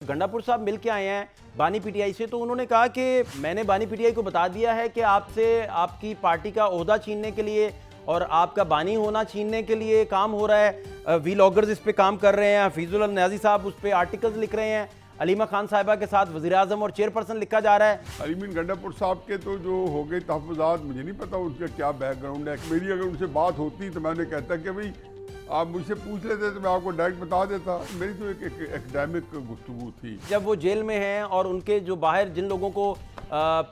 गंडापुर साहब मिल के आए हैं बानी पीटीआई से, तो उन्होंने कहा कि मैंने बानी पीटीआई को बता दिया है कि आपसे आपकी पार्टी का ओहदा छीनने के लिए और आपका बानी होना छीनने के लिए काम हो रहा है। वीलॉगर्स इस पे काम कर रहे हैं, हफीजुल नियाजी साहब उस पर आर्टिकल्स लिख रहे हैं, अलीमा खान साहिबा के साथ वज़ीर आज़म और चेयरपर्सन लिखा जा रहा है। अलीमीन गंडापुर साहब के तो जो हो गए तहफ़्फ़ुज़ात, मुझे नहीं पता उनका क्या बैकग्राउंड है। मेरी अगर उनसे बात होती तो मैं उन्हें कहता कि भाई आप मुझसे पूछ लेते तो मैं आपको डायरेक्ट बता देता। मेरी तो एक एकेडमिक गुफ्तगू थी। जब वो जेल में हैं और उनके जो बाहर जिन लोगों को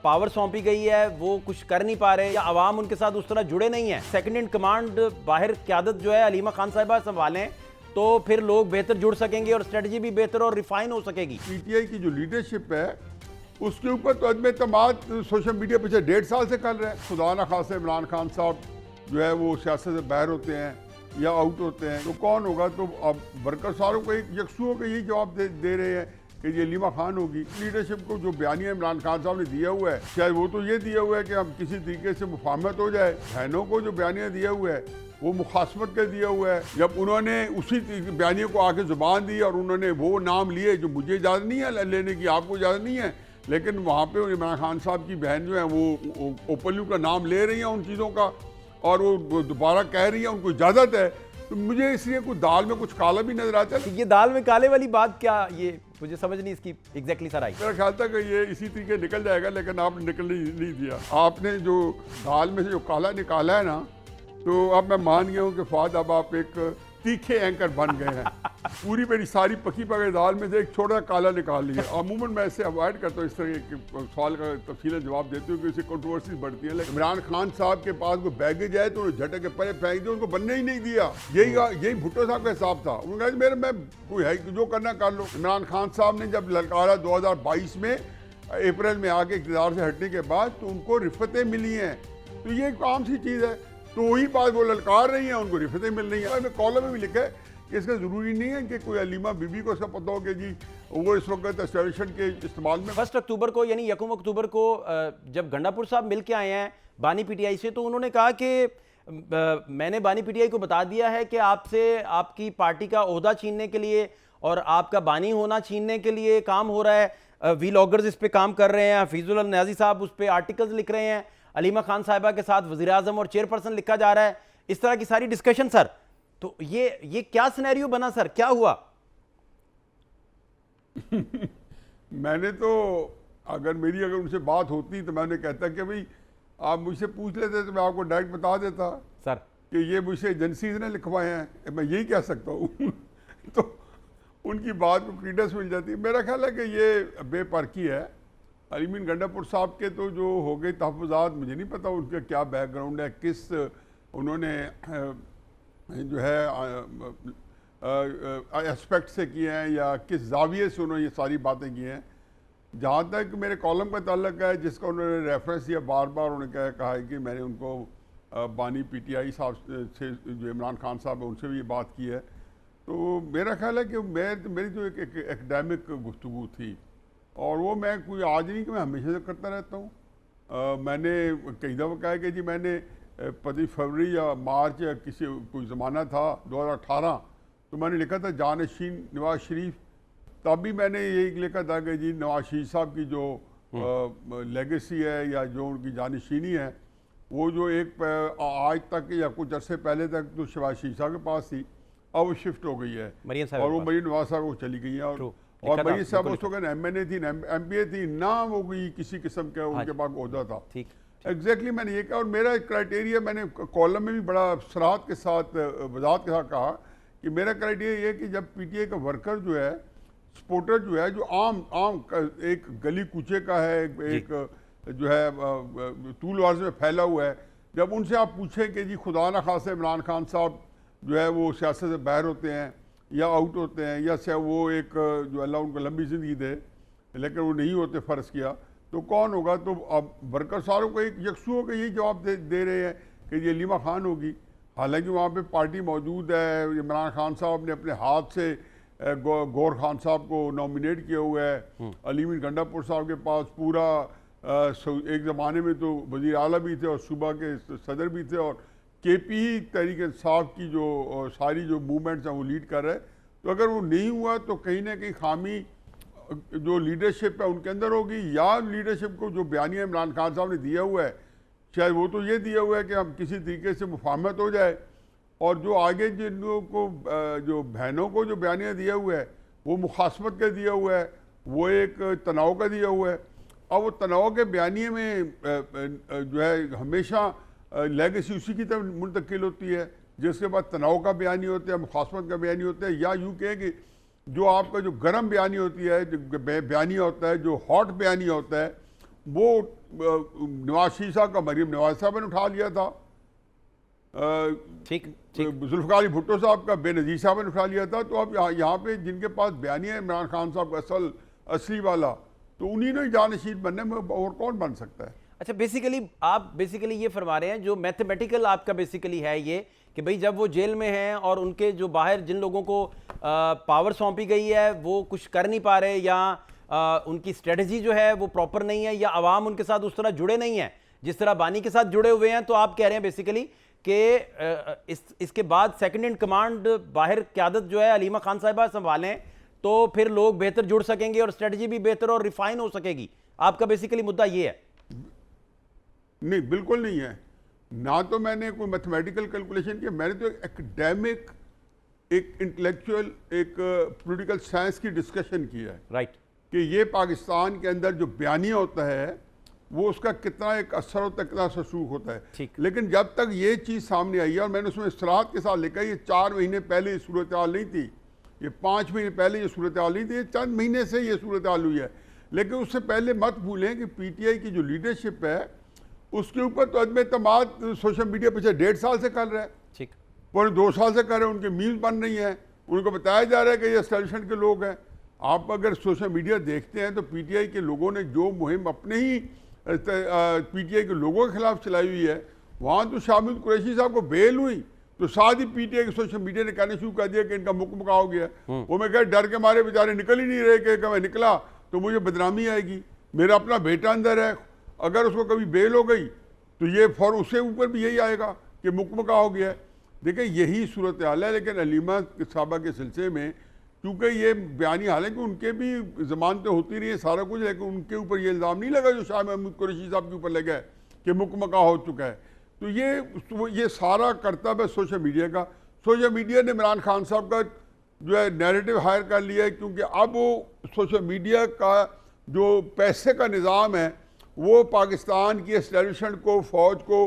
पावर सौंपी गई है वो कुछ कर नहीं पा रहे या अवाम उनके साथ उस तरह जुड़े नहीं हैं, सेकंड इन कमांड बाहर क़यादत जो है अलीमा खान साहिबा संभालें तो फिर लोग बेहतर जुड़ सकेंगे और स्ट्रेटजी भी बेहतर और रिफाइन हो सकेगी। पीटीआई की जो लीडरशिप है उसके ऊपर तो अदम एतमाद सोशल मीडिया पिछले 1.5 साल से कर रहे हैं। खुदा न खासे इमरान खान साहब जो है वो सियासत से बाहर होते हैं या आउट होते हैं तो कौन होगा? तो अब वर्कर सारों को एक यकसू होकर यही जवाब दे रहे हैं कि ये अलीमा खान होगी। लीडरशिप को जो बयानिया इमरान खान साहब ने दिया हुआ है, शायद वो तो ये दिया हुआ है कि हम किसी तरीके से मुफाहमत हो जाए। बहनों को जो बयानिया दिया हुआ है वो मुखासमत का दिया हुआ है। जब उन्होंने उसी बयानिया को आके ज़ुबान दी और उन्होंने वो नाम लिए जो मुझे इजाज़त नहीं है लेने की, आपको इजाज़त नहीं है, लेकिन वहाँ पे इमरान खान साहब की बहन जो है वो ओपनली का नाम ले रही हैं उन चीज़ों का और वो दोबारा कह रही है उनको इजाज़त है। तो मुझे इसलिए कुछ दाल में कुछ काला भी नजर आता है। ये दाल में काले वाली बात क्या, ये मुझे समझ नहीं इसकी एग्जैक्टली सर आई। मेरा ख्याल था कि ये इसी तरीके निकल जाएगा, लेकिन आपने निकलने नहीं दिया। आपने जो दाल में से जो काला निकाला है ना, तो अब मैं मान गया हूँ कि फ़ाद अब आप एक तीखे एंकर बन गए हैं। पूरी मेरी सारी पकी पकी दाल में से एक छोटा काला निकाल लिया। अमूमन मैं इसे अवॉइड करता हूँ, इस तरह के सवाल का तफसीलन जवाब देते हूँ कि इससे कंट्रोवर्सी बढ़ती है। लेकिन इमरान खान साहब के पास कोई बैगेज है तो उन्हें झटक के परे फेंक दिया, उनको बनने ही नहीं दिया। यही भुट्टो साहब का हिसाब था। उन्होंने कहा मेरे में कोई है जो करना कर लो। इमरान खान साहब ने जब ललकारा 2022 में अप्रैल में आके इक़्तिदार से हटने के बाद तो उनको रिफ़तें मिली हैं, तो ये एक आम सी चीज़ है। तो वही बात वो ललकार रही हैं, उनको रिफ़तें मिल रही हैं। कॉलम में भी लिखा है कि इसका ज़रूरी नहीं है कि कोई अलीमा बीबी को इसका पता हो कि जी वो इस वक्त एस्टेब्लिशमेंट के इस्तेमाल में। 1 अक्टूबर को यानी 1 अक्टूबर को जब गंडापुर साहब मिल के आए हैं बानी पीटीआई से, तो उन्होंने कहा कि मैंने बानी पीटीआई को बता दिया है कि आपसे आपकी पार्टी का ओहदा छीनने के लिए और आपका बानी होना छीनने के लिए काम हो रहा है। वीलॉगर्स इस पे काम कर रहे हैं, हफीजुल नियाजी साहब उस पर आर्टिकल्स लिख रहे हैं, अलीमा खान साहिबा के साथ वज़ीर आज़म और चेयरपर्सन लिखा जा रहा है, इस तरह की सारी डिस्कशन। सर तो ये क्या सिनेरियो बना सर, क्या हुआ? मैंने तो अगर उनसे बात होती तो मैं उन्हें कहता कि भाई आप मुझसे पूछ लेते तो मैं आपको डायरेक्ट बता देता सर कि ये मुझसे एजेंसीज ने लिखवाए हैं, मैं यही कह सकता हूँ। तो उनकी बात को क्रीडेंस मिल जाती है। मेरा ख्याल है कि ये बेपरखी है। अलीमीन गंडापुर साहब के तो जो हो गए तहफ़्फ़ुज़ात, मुझे नहीं पता उनका क्या बैकग्राउंड है, किस उन्होंने जो है एस्पेक्ट से किए हैं या किस जाविये से उन्होंने ये सारी बातें की हैं। जहाँ तक मेरे कॉलम का ताल्लुक है जिसका उन्होंने रेफरेंस दिया, बार बार उन्होंने कहा है कि मैंने उनको बानी पीटीआई साहब से जो इमरान खान साहब है उनसे भी ये बात की है। तो मेरा ख्याल है कि मेरी तो एक एकेडमिक गुफ्तगू थी और वो मैं कोई आज नहीं कि मैं हमेशा से करता रहता हूँ। मैंने कई दफ़ा कहा कि जी मैंने 25 फरवरी या मार्च या कोई ज़माना था 2018, तो मैंने लिखा था जानशीन नवाज शरीफ। तब भी मैंने यही लिखा था कि जी नवाज शरीफ साहब की जो लेगेसी है या जो उनकी जानशीनी है वो जो एक आज तक या कुछ अरसे पहले तक तो शहबाज शरीफ साहब के पास थी, अब वो शिफ्ट हो गई है और वो मरीम नवाज साहब को चली गई है। और मरीम साहब उस वक्त MNA थी, MPA थी ना, वो कोई किसी किस्म का उनके पास ओहदा था। एग्जैक्टली मैंने ये कहा और मेरा क्राइटेरिया मैंने कॉलम में भी बड़ा सराहत के साथ वजाहत के साथ कहा कि मेरा क्राइटेरिया ये कि जब PTI का वर्कर जो है, सपोर्टर जो है, जो आम एक गली कूचे का है, एक जो है तूल वार्ज में फैला हुआ है, जब उनसे आप पूछें कि जी खुदा न खासे इमरान खान साहब जो है वो सियासत से बाहर होते हैं या आउट होते हैं या से वो एक जो अल्लाह उनको लंबी ज़िंदगी दे लेकिन वो नहीं होते फ़र्ज़ किया, तो कौन होगा? तो अब वर्कर सारों को एक यकसू होकर यही जवाब दे रहे हैं कि ये अलीमा खान होगी। हालांकि वहाँ पे पार्टी मौजूद है। इमरान खान साहब ने अपने हाथ से गौर खान साहब को नॉमिनेट किया हुआ है। अलीमीन गंडापुर साहब के पास पूरा एक ज़माने में तो वज़ीर आला भी थे और सूबा के सदर भी थे और KP तहरीक इंसाफ की जो सारी जो मूवमेंट्स हैं वो लीड कर रहे हैं। तो अगर वो नहीं हुआ तो कहीं ना कहीं खामी जो लीडरशिप है उनके अंदर होगी, या लीडरशिप को जो बयानिया इमरान खान साहब ने दिया हुआ है, शायद वो तो ये दिया हुआ है कि हम किसी तरीके से मुफाहमत हो जाए, और जो आगे जिन लोगों को जो बहनों को जो बयानिया दिया हुआ है वो मुखासमत का दिया हुआ है, वो एक तनाव का दिया हुआ है। अब वो तनाव के बयानिए में जो है हमेशा लेगेसी उसी की तरफ मुंतकिल होती है, जिसके बाद तनाव का बयानी होता है, मुखासमत का बयानी होता है, या यूँ कहें कि जो आपका जो गर्म बयानी होती है, जो बयानिया होता है, जो हॉट बयानिया होता है, वो नवाज शरीफ साहब का मरीम नवाज साहब ने उठा लिया था, ठीक। जुल्फ़िकार अली भुट्टो साहब का बेनज़ीर साहब ने उठा लिया था। तो अब यहाँ पे जिनके पास बयानिया है इमरान खान साहब का असली वाला, तो उन्हीं ने जानशीन बनने में और कौन बन सकता है। अच्छा, आप बेसिकली ये फरमा रहे हैं, जो मैथमेटिकल आपका बेसिकली है ये कि भाई जब वो जेल में हैं और उनके जो बाहर जिन लोगों को पावर सौंपी गई है वो कुछ कर नहीं पा रहे, या उनकी स्ट्रेटजी जो है वो प्रॉपर नहीं है, या अवाम उनके साथ उस तरह जुड़े नहीं है जिस तरह बानी के साथ जुड़े हुए हैं, तो आप कह रहे हैं बेसिकली कि इसके बाद सेकंड इन कमांड बाहर क़यादत जो है अलीमा खान साहिबा संभालें, तो फिर लोग बेहतर जुड़ सकेंगे और स्ट्रेटजी भी बेहतर और रिफाइन हो सकेगी। आपका बेसिकली मुद्दा ये है? नहीं, बिल्कुल नहीं है। ना तो मैंने कोई मैथमेटिकल कैलकुलेशन किया, मैंने तो एक एकेडमिक, एक इंटेलेक्चुअल, एक पॉलिटिकल साइंस की डिस्कशन किया है। राइट। कि ये पाकिस्तान के अंदर जो बयानिया होता है वो उसका कितना एक असर होता है, कितना ससूख होता है। ठीक। लेकिन जब तक ये चीज़ सामने आई है, और मैंने उसमें इस्तराहत के साथ लिखा, ये 4 महीने पहले ये सूरत हाल नहीं थी, ये 5 महीने पहले ये सूरत हाल नहीं थी, ये चंद महीने से ये सूरत हाल हुई है। लेकिन उससे पहले मत भूलें कि PTI की जो लीडरशिप है उसके ऊपर तो अदम एतमाद सोशल मीडिया पिछले 1.5 साल से कर रहा है, ठीक, पूरे 2 साल से कर रहे हैं। उनके मीम्स बन रही हैं, उनको बताया जा रहा है कि ये एस्टेब्लिशमेंट के लोग हैं। आप अगर सोशल मीडिया देखते हैं तो PTI के लोगों ने जो मुहिम अपने ही PTI के लोगों के खिलाफ चलाई हुई है, वहाँ तो शामिल कुरैशी साहब को बेल हुई तो साथ ही PTI के सोशल मीडिया ने कहना शुरू कर दिया कि इनका मुकमका हो गया। वो मैं कह डर के मारे बेचारे निकल ही नहीं रहे कि मैं निकला तो मुझे बदनामी आएगी, मेरा अपना बेटा अंदर है, अगर उसको कभी बेल हो गई तो ये फौर उससे ऊपर भी यही आएगा कि मुकमका हो गया है। देखिए यही सूरत हाल है। लेकिन अलीमा साहबा के सिलसिले में क्योंकि ये बयानी हालांकि उनके भी ज़मानतें होती रही है सारा कुछ, लेकिन उनके ऊपर ये इल्ज़ाम नहीं लगा जो शाह महमूद कुरैशी साहब के ऊपर लगा है कि मुकमका हो चुका है। तो ये सारा करतब है सोशल मीडिया का। सोशल मीडिया ने इमरान खान साहब का जो है नैरेटिव हायर कर लिया है, क्योंकि अब वो सोशल मीडिया का जो पैसे का निज़ाम है वो पाकिस्तान की एस्टेब्लिशमेंट को, फ़ौज को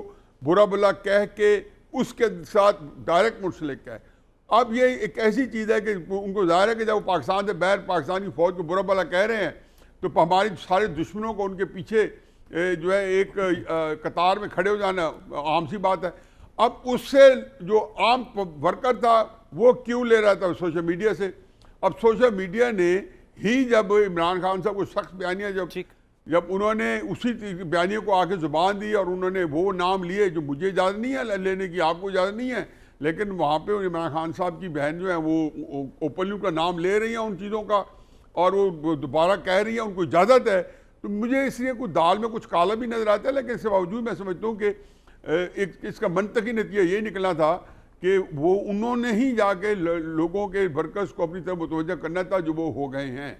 बुरा भला कह के उसके साथ डायरेक्ट मुंसलिक है। अब ये एक ऐसी चीज़ है कि उनको ज़ाहिर है कि जब वो पाकिस्तान से बाहर पाकिस्तान की फ़ौज को बुरा भला कह रहे हैं तो हमारे सारे दुश्मनों को उनके पीछे जो है एक कतार में खड़े हो जाना आम सी बात है। अब उससे जो आम वर्कर था वो क्यों ले रहा था सोशल मीडिया से। अब सोशल मीडिया ने ही जब इमरान खान साहब को सख्त बयानियाँ जब उन्होंने उसी बयानियों को आके ज़ुबान दी और उन्होंने वो नाम लिए जो मुझे इजाज़त नहीं है लेने की, आपको इजाज़त नहीं है, लेकिन वहाँ पे इमरान खान साहब की बहन जो है वो ओपनली उनका नाम ले रही हैं उन चीज़ों का और वो दोबारा कह रही है उनको इजाज़त है। तो मुझे इसलिए कुछ दाल में कुछ काला भी नज़र आता है। लेकिन इसके बावजूद मैं समझता हूँ कि इसका मंतकी नतीजा ये निकला था कि वो उन्होंने ही जाके लोगों के वर्कर्स को अपनी तरफ मुतवज्जह करना था जो वो हो गए हैं।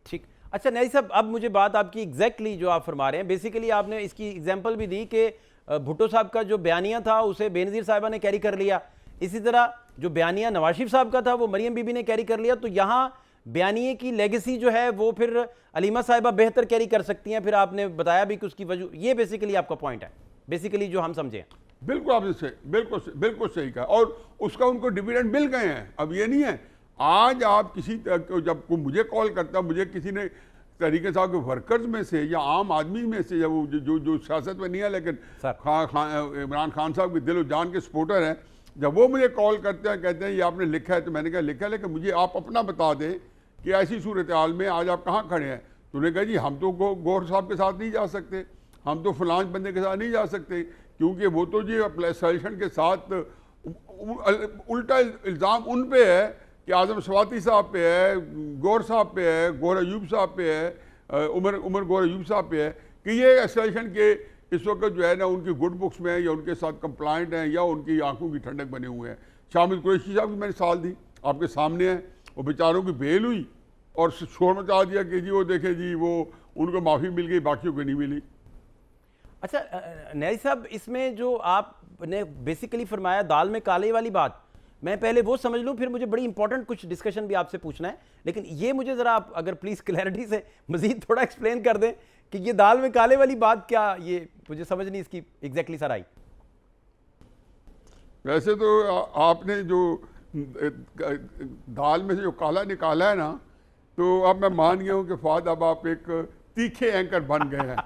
ठीक। अच्छा न्याजी साहब, अब मुझे बात आपकी एग्जैक्टली जो आप फरमा रहे हैं, बेसिकली आपने इसकी एग्जांपल भी दी कि भुट्टो साहब का जो बयानिया था उसे बेनज़ीर साहिबा ने कैरी कर लिया, इसी तरह जो बयानिया नवाज शरीफ साहब का था वो मरियम बीबी ने कैरी कर लिया। तो यहाँ बयानिए की लेगेसी जो है वो फिर अलीमा साहिबा बेहतर कैरी कर सकती हैं, फिर आपने बताया भी कि उसकी वजह, ये बेसिकली आपका पॉइंट है बेसिकली जो हम समझे। बिल्कुल आपने सही, बिल्कुल सही कहा, और उसका उनको डिविडेंड मिल गए हैं। अब ये नहीं है आज आप किसी जब मुझे कॉल करता, मुझे किसी ने तरीके साहब के वर्कर्स में से या आम आदमी में से, या वो जो सियासत में नहीं है लेकिन इमरान खान साहब के दिल जान के सपोर्टर हैं, जब वो मुझे कॉल करते हैं कहते हैं ये आपने लिखा है, तो मैंने कहा लिखा है लेकिन मुझे आप अपना बता दें कि ऐसी सूरत हाल में आज आप कहाँ खड़े हैं। तो उन्होंने कहा जी हम तो गौहर साहब के साथ नहीं जा सकते, हम तो फलांच बंदे के साथ नहीं जा सकते, क्योंकि वो तो जी सजेशन के साथ उल्टा इल्ज़ाम उन पे है कि आज़म स्वाति साहब पे है, गौहर साहब पे है, गौहर अयूब साहब पे है, उमर गौहर अयूब साहब पे है कि ये एस्टेब्लिशमेंट के इस वक्त जो है ना उनकी गुड बुक्स में या उनके साथ कंप्लाइंट हैं या उनकी आंखों की ठंडक बने हुए हैं। शामिल कुरैशी साहब की मैंने साल दी, आपके सामने है, वो बेचारों की बेल हुई और शोर मचा दिया कि जी वो देखे जी वो उनको माफ़ी मिल गई, बाकियों को नहीं मिली। अच्छा न्यारी साहब, इसमें जो आपने बेसिकली फरमाया दाल में काले वाली बात, मैं पहले वो समझ लूं, फिर मुझे बड़ी इंपॉर्टेंट कुछ डिस्कशन भी आपसे पूछना है, लेकिन ये मुझे ज़रा आप अगर प्लीज़ क्लैरिटी से मज़ीद थोड़ा एक्सप्लेन कर दें कि ये दाल में काले वाली बात क्या, ये मुझे समझ नहीं इसकी एग्जैक्टली सर आई। वैसे तो आपने जो दाल में से जो काला निकाला है ना, तो अब मैं मान गया हूँ कि फाद अब आप एक तीखे एंकर बन गए हैं।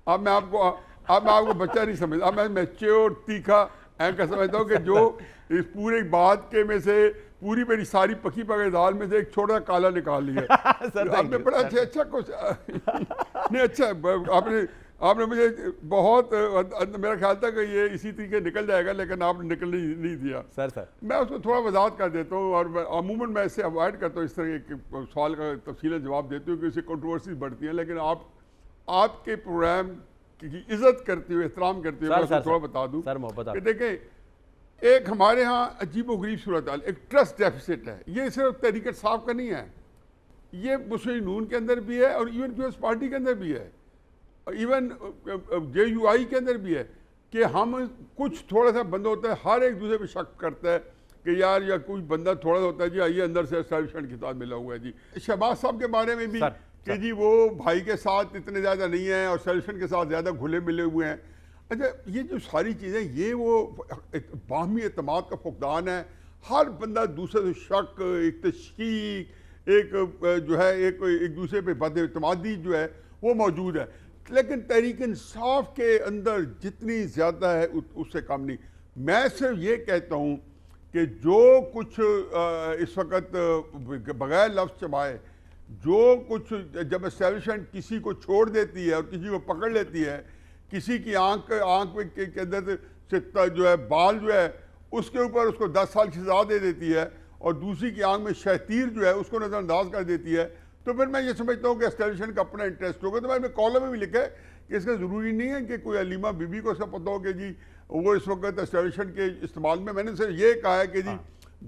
अब मैं आपको बच्चा नहीं समझता, अब मैं मैच्योर तीखा एंकर समझता हूँ कि जो इस पूरे बात के में से पूरी मेरी सारी पकी पकी दाल में से एक छोटा काला निकाल लिया। सर आपने बड़ा अच्छा कुछ नहीं, अच्छा आपने मुझे बहुत मेरा ख्याल था कि ये इसी तरीके निकल जाएगा, लेकिन आपने निकलने नहीं दिया। सर मैं उसको थोड़ा वजाहत कर देता हूँ, और अमूमन मैं इससे अवॉइड करता हूँ इस तरह के सवाल का तफसीलन जवाब देते हुए, कि इससे कंट्रोवर्सीज बढ़ती हैं, लेकिन आपके प्रोग्राम की इज्जत करते हुए, एहतराम करते हुए मैं थोड़ा बता दूँ सर मोहब्बत कि देखें, एक हमारे यहाँ अजीब व गरीब सूरत हाल, एक ट्रस्ट डेफिसिट है। ये सिर्फ तहरीक इंसाफ का नहीं है, ये मुस्लिम नून के अंदर भी है और इवन पीपल्स पार्टी के अंदर भी है, इवन JUI के अंदर भी है, कि हम कुछ थोड़ा सा बंदा होता है हर एक दूसरे पे शक करता है कि यार या कोई बंदा थोड़ा सा होता है जी आइए अंदर से एस्टैब्लिशमेंट के साथ मिला हुआ है जी। शहबाज साहब के बारे में भी कि जी वो भाई के साथ इतने ज़्यादा नहीं है और एस्टैब्लिशमेंट के साथ ज़्यादा घुले मिले हुए हैं। अच्छा, ये जो सारी चीज़ें, ये वो बाहमी एतमाद का फुकदान है। हर बंदा दूसरे से शक, एक तशकीक, एक जो है एक दूसरे पे बदएतमादी जो है वो मौजूद है, लेकिन तहरीक इंसाफ के अंदर जितनी ज़्यादा है उससे कम नहीं। मैं सिर्फ ये कहता हूँ कि जो कुछ इस वक्त बगैर लफ्ज़ चबाए, जो कुछ जब एस्टैब्लिशमेंट किसी को छोड़ देती है और किसी को पकड़ लेती है, किसी की आँख के अंदर से जो है बाल जो है उसके ऊपर उसको 10 साल की सज़ा दे देती है, और दूसरी की आँख में शहतीर जो है उसको नज़रअंदाज कर देती है, तो फिर मैं ये समझता हूँ कि एस्टैब्लिशमेंट का अपना इंटरेस्ट होगा। तो मैंने कॉलम में भी लिखा है कि इसका ज़रूरी नहीं है कि कोई अलीमा बीबी को इसका पता हो कि जी वो इस वक्त एस्टैब्लिशमेंट के इस्तेमाल में। मैंने सिर्फ ये कहा है कि जी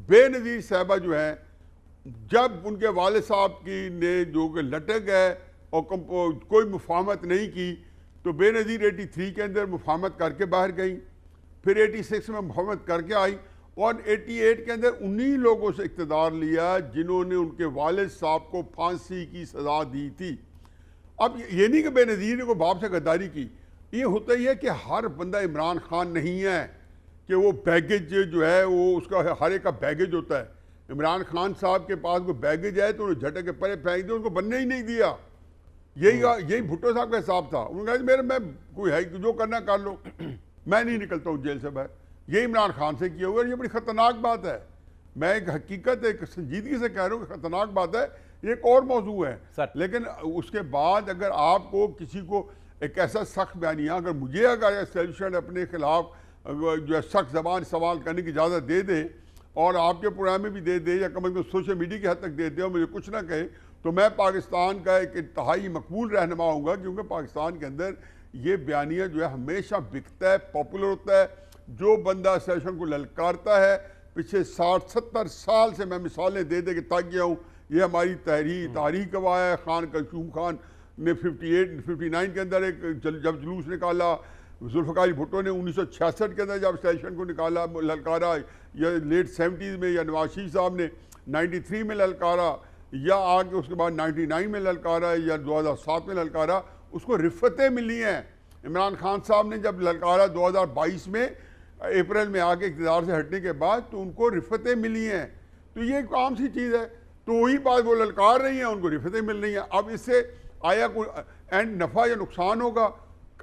बेनज़ीर साहबा जो है, जब उनके वालिद साहब की ने जो कि लटक है और कोई मुफाहमत नहीं की, तो बेनज़ीर 83 के अंदर मुफाहमत करके बाहर गई, फिर 86 में मुफाहमत करके आई, और 88 के अंदर उन्हीं लोगों से इक़्तिदार लिया जिन्होंने उनके वालिद साहब को फांसी की सज़ा दी थी। अब ये नहीं कि बेनज़ीर ने को बाप से गद्दारी की, ये होता ही है कि हर बंदा इमरान खान नहीं है कि वो बैगेज जो है वो उसका हर एक का बैगेज होता है। इमरान खान साहब के पास कोई बैगेज है तो उन्हें झटक के परे फेंक दिया, उनको बनने ही नहीं दिया। यही भुट्टो साहब का हिसाब था। उन्होंने कहा मेरे मैं कोई है जो करना कर लो, मैं नहीं निकलता हूँ जेल से बाहर। ये इमरान खान से किया हुआ है, ये बड़ी ख़तरनाक बात है। मैं एक हकीकत, एक संजीदगी से कह रहा हूँ कि ख़तरनाक बात है, ये एक और मौजू है। लेकिन उसके बाद अगर आपको किसी को एक ऐसा सख्त बयानिया, अगर मुझे अगर एस्टैब्लिशमेंट अपने खिलाफ जो है सख्त ज़बान सवाल करने की इजाज़त दे दे, और आपके प्रोग्राम में भी दे दे, या कम अज़ कम सोशल मीडिया की हद तक दे दे और मुझे कुछ ना कहे, तो मैं पाकिस्तान का एक इंतहाई मकबूल रहनुमा होऊंगा, क्योंकि पाकिस्तान के अंदर ये बयानिया जो है हमेशा बिकता है, पॉपुलर होता है। जो बंदा सेशन को ललकारता है, पिछले 60-70 साल से मैं मिसालें दे दे के थक गया हूँ। ये हमारी तारीख गवाह है। खान कलसूम खान ने 59 के अंदर एक जब जुलूस निकाला, जुल्फ़िकार भुट्टो ने 1966 के अंदर जब सेशन को निकाला ललकारा, या लेट 70s में, या नवाज शरीफ साहब ने 93 में ललकारा, या आगे उसके बाद 99 में ललकारा, या 2007 में ललकारा, उसको रिफ़तें मिली हैं। इमरान खान साहब ने जब ललकारा 2022 में अप्रैल में आके इक़्तिदार से हटने के बाद, तो उनको रिफ़तें मिली हैं। तो ये एक आम सी चीज़ है। तो वही बात, वो ललकार रही हैं, उनको रिफ़तें मिल रही हैं। अब इससे आया कोई एंड नफ़ा या नुकसान होगा?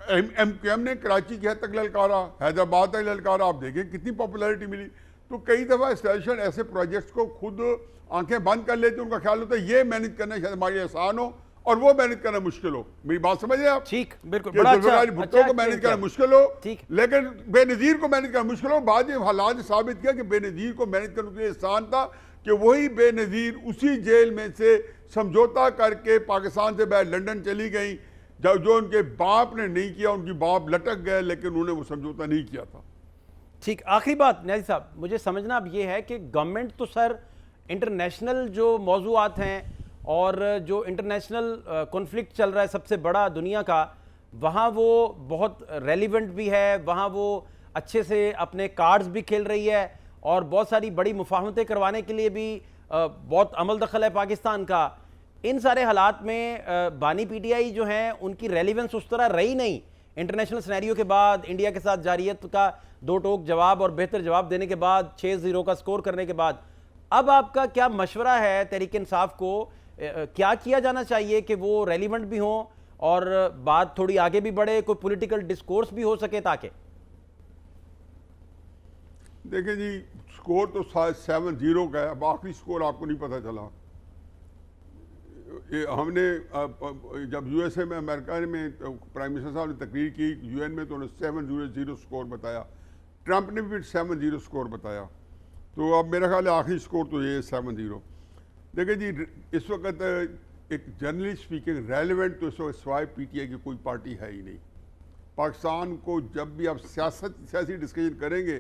MQM ने कराची की हद तक ललकारा, हैदराबाद तक ललकारा, आप देखें कितनी पॉपुलैरिटी मिली। तो कई दफ़ा एस्टैब्लिशमेंट ऐसे प्रोजेक्ट्स को खुद आंखें बंद कर लेते, उनका ख्याल होता है ये मैनेज करना शायद हमारी आसान हो और वो मैनेज करना मुश्किल हो। मेरी बात समझ रहे हैं आप? ठीक, बिल्कुल। बड़ा अच्छा, भुट्टो को मैनेज करना मुश्किल हो, ठीक, लेकिन बेनज़ीर को मैनेज करना मुश्किल हो। बाद में हालात साबित किया कि बेनज़ीर को मैनेज करने के लिए आसान था, कि वही बेनज़ीर उसी जेल में से समझौता करके पाकिस्तान से बाहर लंदन चली गई, जो उनके बाप ने नहीं किया। उनकी बाप लटक गए, लेकिन उन्होंने वो समझौता नहीं किया था। ठीक, आखिरी बात न्याज़ी साहब, मुझे समझना अब ये है कि गवर्नमेंट तो सर इंटरनेशनल जो मौजूआत हैं और जो इंटरनेशनल कॉन्फ्लिक्ट चल रहा है सबसे बड़ा दुनिया का, वहाँ वो बहुत रेलिवेंट भी है, वहाँ वो अच्छे से अपने कार्ड्स भी खेल रही है और बहुत सारी बड़ी मुफाहमतें करवाने के लिए भी बहुत अमल दखल है पाकिस्तान का। इन सारे हालात में बानी पीटीआई जो हैं उनकी रेलिवेंस उस तरह रही नहीं। इंटरनेशनल सिनेरियो के बाद, इंडिया के साथ जारियत का दो टोक जवाब और बेहतर जवाब देने के बाद, 6-0 का स्कोर करने के बाद, अब आपका क्या मशवरा है तहरीक इंसाफ को? क्या किया जाना चाहिए कि वो रेलिवेंट भी हों और बात थोड़ी आगे भी बढ़े, कोई पॉलिटिकल डिस्कोर्स भी हो सके? ताकि देखिए जी, स्कोर तो 7-0 का है। अब आखिरी स्कोर आपको नहीं पता चला। हमने जब यूएसए में, अमेरिका में प्राइम मिनिस्टर साहब ने तकरीर की यूएन में, तो उन्होंने 7-0 स्कोर बताया। ट्रंप ने भी 7-0 स्कोर बताया। तो अब मेरा ख्याल है आखिरी स्कोर तो ये 7-0। देखिए जी, इस वक्त एक जनरली स्पीकिंग रेलिवेंट तो इस वक्त सिवाय पीटीआई की कोई पार्टी है ही नहीं। पाकिस्तान को जब भी आप सियासी डिस्कशन करेंगे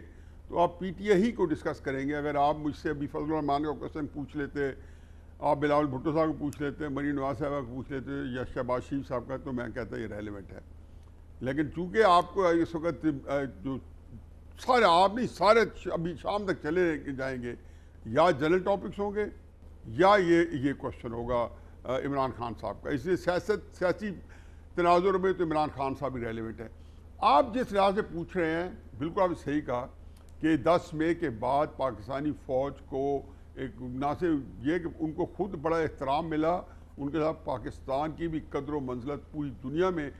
तो आप पीटीआई ही को डिस्कस करेंगे। अगर आप मुझसे अभी फजल रहमान का क्वेश्चन पूछ लेते, आप बिलावल भुट्टो साहब को पूछ लेते, मरीन नवाज साहब को पूछ लेते या शहबाज शरीफ साहब का, तो मैं कहता ये रेलिवेंट है। लेकिन चूंकि आपको इस वक्त जो सारे, आप नहीं सारे अभी शाम तक चले जाएंगे, या जनरल टॉपिक्स होंगे या ये क्वेश्चन होगा इमरान खान साहब का। इसलिए सियासी तनाजुर में तो इमरान खान साहब ही रेलिवेंट है। आप जिस लिहाज से पूछ रहे हैं, बिल्कुल आपने सही कहा कि 10 मई के बाद पाकिस्तानी फ़ौज को एक ना सिर्फ ये कि उनको खुद बड़ा एहतराम मिला, उनके साथ पाकिस्तान की भी कदर व मंजिलत पूरी दुनिया में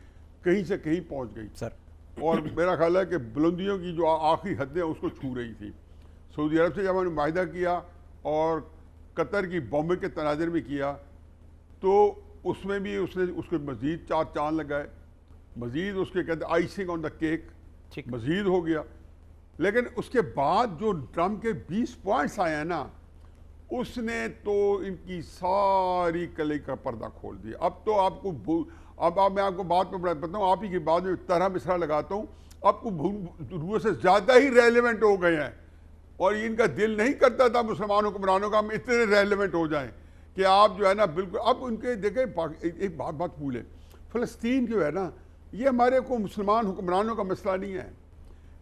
कहीं से कहीं पहुंच गई सर। और मेरा ख्याल है कि बुलंदियों की जो आखिरी हदें उसको छू रही थी। सऊदी अरब से जब हमने माहिदा किया और कतर की बॉम्बे के तनाजर में किया, तो उसमें भी उसने उसको मज़ीद 4 चांद लगाए, मज़ीद उसके कहते आइसिंग ऑन द केक मज़ीद हो गया। लेकिन उसके बाद जो ट्रम्प के 20 पॉइंट्स आए हैं ना, उसने तो इनकी सारी कली का पर्दा खोल दिया। अब तो आपको मैं आपको बात में बताऊँ, आप ही की बात में तरह मिसरा लगाता हूँ, आपको रूस से ज़्यादा ही रेलिवेंट हो गए हैं और इनका दिल नहीं करता था मुसलमानों हुक्मरानों का हम इतने रेलिवेंट हो जाएं कि आप जो है ना बिल्कुल। अब उनके देखें, एक बात भूलें, फ़लस्तीन जो है ना, ये हमारे को मुसलमान हुक्मरानों का मसला नहीं है।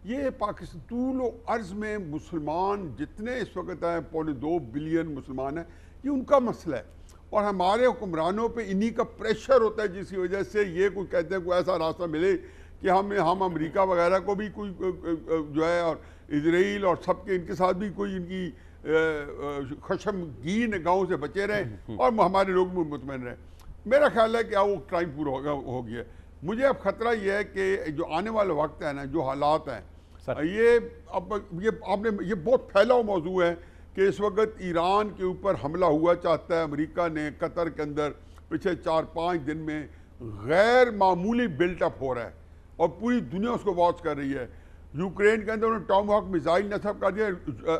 ये पाकिस्तान तूल अर्ज़ में मुसलमान जितने इस वक्त हैं, 2.25 बिलियन मुसलमान हैं, ये उनका मसला है और हमारे हुक्मरानों पे इन्हीं का प्रेशर होता है, जिसकी वजह से ये कोई कहते हैं कोई ऐसा रास्ता मिले कि हम अमेरिका वगैरह को भी कोई जो है, और इजराइल और सबके इनके साथ भी कोई इनकी खशमगीन गाँव से बचे रहें और हमारे लोग भी मुतमईन रहें। मेरा ख्याल है कि वो टाइम पूरा हो गया। मुझे अब ख़तरा ये है कि जो आने वाला वक्त है ना, जो हालात हैं, ये बहुत फैला हुआ मौजू है कि इस वक्त ईरान के ऊपर हमला हुआ चाहता है अमेरिका ने कतर के अंदर। पिछले 4-5 दिन में गैर मामूली बिल्टअप हो रहा है और पूरी दुनिया उसको वॉच कर रही है। यूक्रेन के अंदर उन्होंने टॉमहॉक मिसाइल नस्ब कर दिया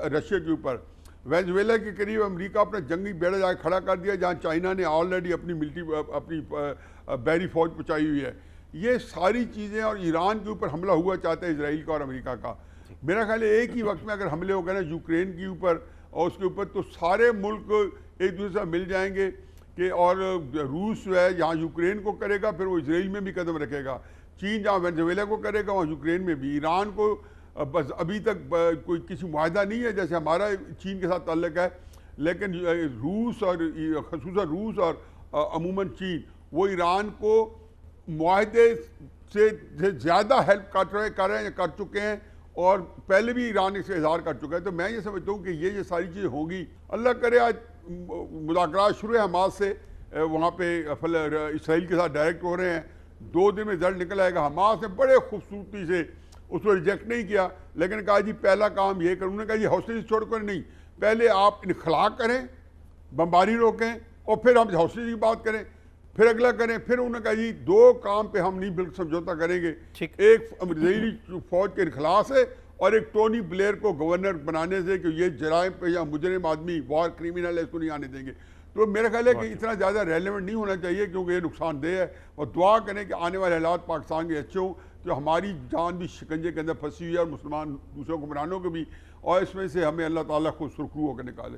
रशिया के ऊपर। वेनेजुएला के करीब अमेरिका अपना जंगी बेड़ा जाके खड़ा कर दिया, जहाँ चाइना ने ऑलरेडी अपनी बहरी फौज पहुँचाई हुई है। ये सारी चीज़ें, और ईरान के ऊपर हमला हुआ चाहता है इसराइल का और अमेरिका का। मेरा ख्याल है एक ही वक्त में अगर हमले हो गए ना यूक्रेन के ऊपर और उसके ऊपर, तो सारे मुल्क एक दूसरे से मिल जाएंगे कि, और रूस जो है यहाँ यूक्रेन को करेगा, फिर वो इसराइल में भी कदम रखेगा। चीन जहाँ वेनेजुएला को करेगा, वहाँ यूक्रेन में भी। ईरान को बस अभी तक कोई किसी मुआहदा नहीं है, जैसे हमारा चीन के साथ ताल्लुक है, लेकिन रूस और ख़ुसूसन रूस और अमूमन चीन, वो ईरान को मुआहदे से ज़्यादा हेल्प कर चुके हैं और पहले भी ईरान इसका इजहार कर चुका है। तो मैं ये समझता हूँ कि ये सारी चीज़ें होंगी। अल्लाह करे आज मुज़ाकरात शुरू है हमास से, वहाँ पे इसराइल के साथ डायरेक्ट हो रहे हैं। 2 दिन में रिजल्ट निकल आएगा। हमास ने बड़े खूबसूरती से उसको रिजेक्ट नहीं किया, लेकिन कहा जी पहला काम ये करूँ। उन्होंने कहा जी हौसले छोड़कर नहीं, पहले आप इनखला करें, बमबारी रोकें और फिर हम हौसले की बात करें, फिर अगला करें। फिर उन्होंने कहा जी 2 काम पे हम नहीं बिल्कुल समझौता करेंगे, एक इजरायली फौज के इनखला से और एक टोनी ब्लेयर को गवर्नर बनाने से कि ये जराइम पे या मुजरिम आदमी, वार क्रिमिनल है, इसको नहीं आने देंगे। तो मेरा ख्याल है कि इतना ज़्यादा रेलेवेंट नहीं होना चाहिए, क्योंकि ये नुकसानदेह है। और दुआ करें कि आने वाले हालात पाकिस्तान के अच्छे हों, तो हमारी जान भी शिकंजे के अंदर फंसी हुई है और मुसलमान दूसरे हुक्मरानों को भी, और इसमें से हमें अल्लाह ताला को सुरखरू होकर निकाले।